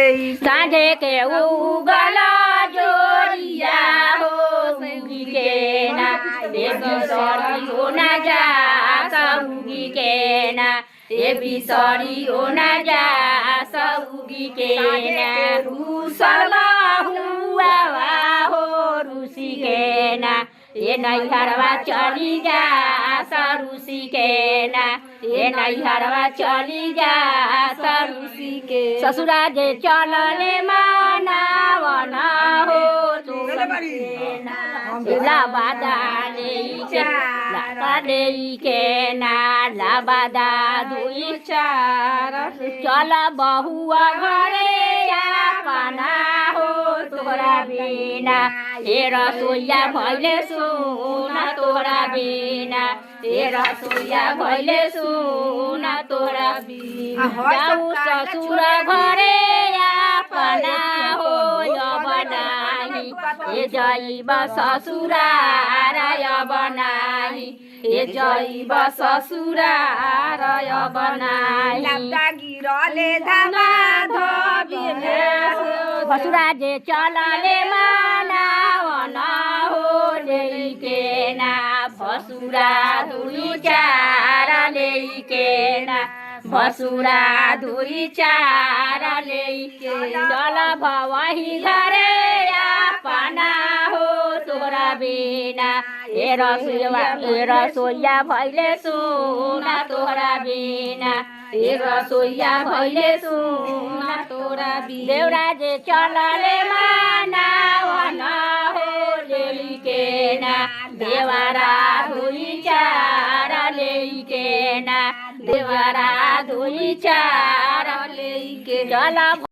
साँझे के उगला जोरिया हो उगी के ना देवी सरी हो ना जा सबुगी के ना देवी सरी हो ना जा सबुगी के ना रूसला हुआ हो रूसी के ना ये नैहरवा चली जा सरुसी के ना ये नैहरवा चली जा सरुसी के ससुरा जे चलले मानावना हो लाबादा के ना लाबादा दुई चार चल बहुआ घरे पाना हो तोरा बिना ए रसोइया भैले सुना तोरा बिना ए रसोइया भैले सुना तोरा बिना जाऊ ससुर घरे अपना हो बनाई ए जइब ससुरार बनाई ए जइब ससुरार बनाई गिरले धामा धबिले भसुरा जे चलले मानावना हो लेके ना भसुरा दुई चार लेके ना भसुरा दुई चार लेके चल भवही घरे अपना हो तोरा बिना ए रसोइया भैले सुना तोरा बिना ए रसोइया भैले सुना तोरा बिना देउरा जे चलले मानावना हो लेके ना देवरा दुई चार लेके ना देवरा दुई चार लेके चल